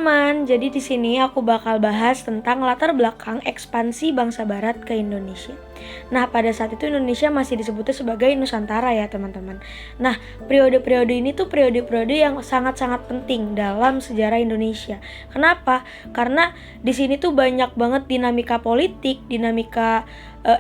teman-teman, jadi di sini aku bakal bahas tentang latar belakang ekspansi bangsa Barat ke Indonesia. Nah, pada saat itu Indonesia masih disebutnya sebagai Nusantara ya teman-teman. Nah, periode-periode ini tuh periode-periode yang sangat-sangat penting dalam sejarah Indonesia. Kenapa? Karena di sini tuh banyak banget dinamika politik, dinamika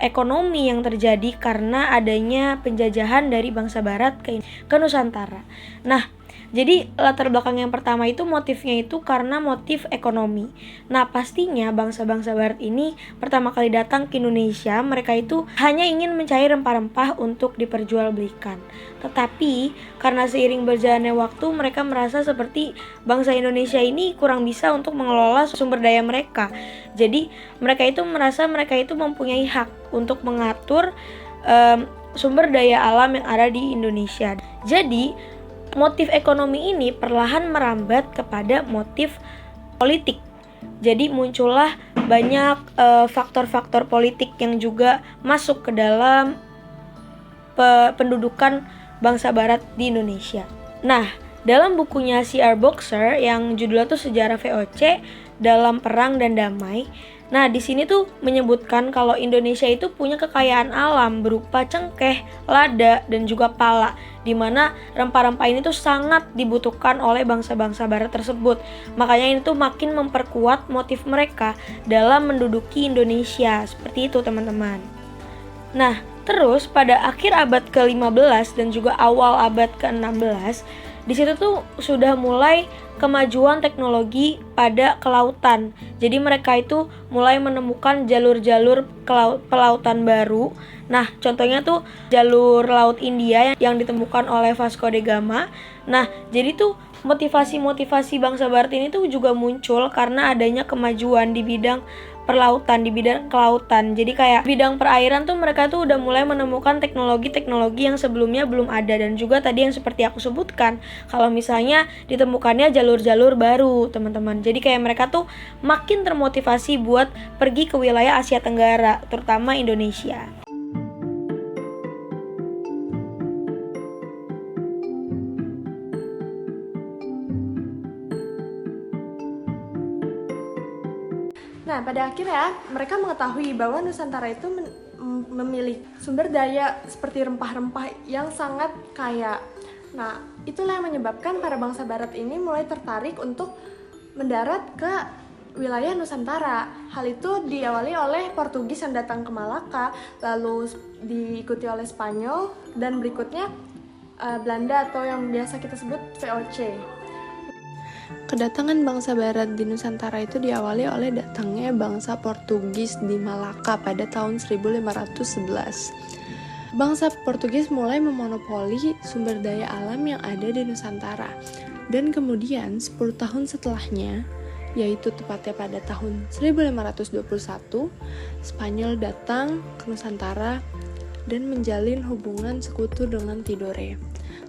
ekonomi yang terjadi karena adanya penjajahan dari bangsa Barat ke Nusantara. Nah, jadi latar belakang yang pertama itu motifnya itu karena motif ekonomi. Nah, pastinya bangsa-bangsa Barat ini pertama kali datang ke Indonesia, mereka itu hanya ingin mencari rempah-rempah untuk diperjualbelikan. Tetapi karena seiring berjalannya waktu, mereka merasa seperti bangsa Indonesia ini kurang bisa untuk mengelola sumber daya mereka. Jadi mereka itu merasa mereka itu mempunyai hak untuk mengatur sumber daya alam yang ada di Indonesia. Jadi motif ekonomi ini perlahan merambat kepada motif politik. Jadi muncullah banyak faktor-faktor politik yang juga masuk ke dalam pendudukan bangsa Barat di Indonesia. Nah, dalam bukunya C.R. Boxer yang judulnya tuh Sejarah VOC dalam Perang dan Damai. Nah, di sini tuh menyebutkan kalau Indonesia itu punya kekayaan alam berupa cengkeh, lada, dan juga pala, di mana rempah-rempah ini tuh sangat dibutuhkan oleh bangsa-bangsa Barat tersebut. Makanya ini tuh makin memperkuat motif mereka dalam menduduki Indonesia. Seperti itu, teman-teman. Nah, terus pada akhir abad ke-15 dan juga awal abad ke-16, di situ tuh sudah mulai kemajuan teknologi pada kelautan. Jadi mereka itu mulai menemukan jalur-jalur pelautan baru. Nah, contohnya tuh jalur laut India yang ditemukan oleh Vasco da Gama. Nah, jadi tuh motivasi-motivasi bangsa Barat ini tuh juga muncul karena adanya kemajuan di bidang perlautan, di bidang kelautan. Jadi kayak bidang perairan tuh mereka tuh udah mulai menemukan teknologi-teknologi yang sebelumnya belum ada. Dan juga tadi yang seperti aku sebutkan, kalau misalnya ditemukannya jalur-jalur baru, teman-teman. Jadi kayak mereka tuh makin termotivasi buat pergi ke wilayah Asia Tenggara, terutama Indonesia. Nah, pada akhirnya mereka mengetahui bahwa Nusantara itu memiliki sumber daya seperti rempah-rempah yang sangat kaya. Nah, itulah yang menyebabkan para bangsa Barat ini mulai tertarik untuk mendarat ke wilayah Nusantara. Hal itu diawali oleh Portugis yang datang ke Malaka, lalu diikuti oleh Spanyol, dan berikutnya Belanda atau yang biasa kita sebut VOC. Kedatangan bangsa Barat di Nusantara itu diawali oleh datangnya bangsa Portugis di Malaka pada tahun 1511. Bangsa Portugis mulai memonopoli sumber daya alam yang ada di Nusantara. Dan kemudian 10 tahun setelahnya, yaitu tepatnya pada tahun 1521, Spanyol datang ke Nusantara dan menjalin hubungan sekutu dengan Tidore.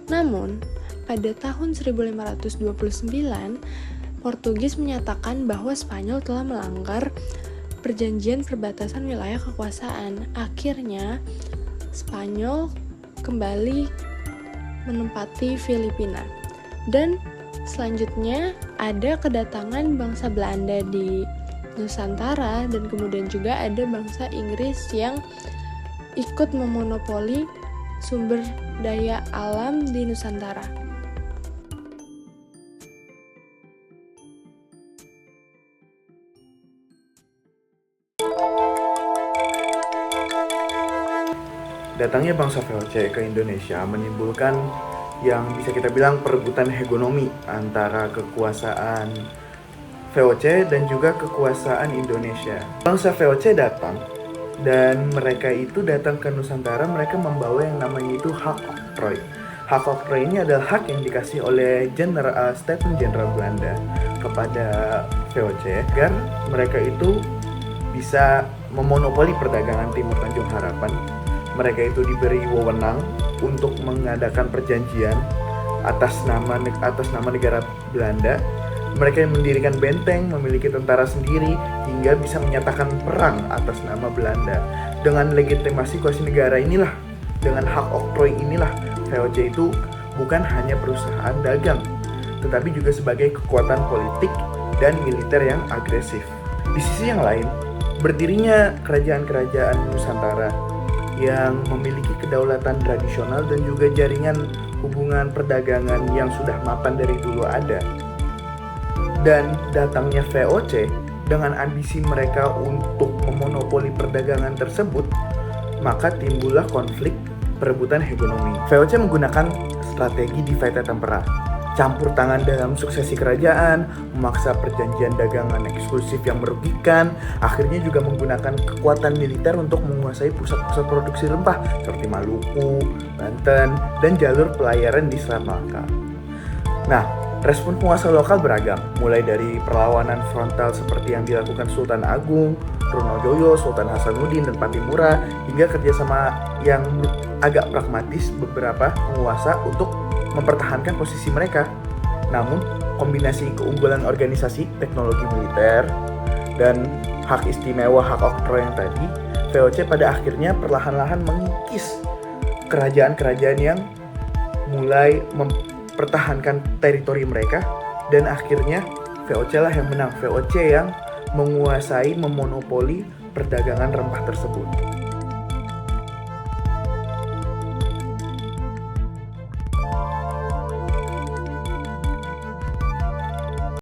Namun, pada tahun 1529, Portugis menyatakan bahwa Spanyol telah melanggar perjanjian perbatasan wilayah kekuasaan. Akhirnya, Spanyol kembali menempati Filipina. Dan selanjutnya ada kedatangan bangsa Belanda di Nusantara, dan kemudian juga ada bangsa Inggris yang ikut memonopoli sumber daya alam di Nusantara. Datangnya bangsa VOC ke Indonesia menimbulkan yang bisa kita bilang perebutan hegemomi antara kekuasaan VOC dan juga kekuasaan Indonesia. Bangsa VOC datang dan mereka itu datang ke Nusantara, mereka membawa yang namanya itu hak oktroy. Hak oktroy ini adalah hak yang dikasih oleh Staten General Belanda kepada VOC agar mereka itu bisa memonopoli perdagangan Timur Tanjung Harapan. Mereka itu diberi wewenang untuk mengadakan perjanjian atas nama negara Belanda. Mereka yang mendirikan benteng, memiliki tentara sendiri, hingga bisa menyatakan perang atas nama Belanda. Dengan legitimasi kuasa negara inilah, dengan hak oktroy inilah, VOC itu bukan hanya perusahaan dagang, tetapi juga sebagai kekuatan politik dan militer yang agresif. Di sisi yang lain, berdirinya kerajaan-kerajaan Nusantara yang memiliki kedaulatan tradisional dan juga jaringan hubungan perdagangan yang sudah mapan dari dulu ada. Dan datangnya VOC dengan ambisi mereka untuk memonopoli perdagangan tersebut, maka timbullah konflik perebutan hegemomi. VOC menggunakan strategi divide et impera, campur tangan dalam suksesi kerajaan, memaksa perjanjian dagangan eksklusif yang merugikan, akhirnya juga menggunakan kekuatan militer untuk menguasai pusat-pusat produksi rempah seperti Maluku, Banten, dan jalur pelayaran di Selat Malaka. Nah, respon penguasa lokal beragam, mulai dari perlawanan frontal seperti yang dilakukan Sultan Agung, Trunojoyo, Sultan Hasanuddin, dan Pattimura, hingga kerjasama yang agak pragmatis beberapa penguasa untuk mempertahankan posisi mereka. Namun, kombinasi keunggulan organisasi, teknologi militer, dan hak istimewa hak oktroy yang tadi, VOC pada akhirnya perlahan-lahan mengikis kerajaan-kerajaan yang mulai mempertahankan teritori mereka, dan akhirnya VOC lah yang menang. VOC yang menguasai, memonopoli perdagangan rempah tersebut.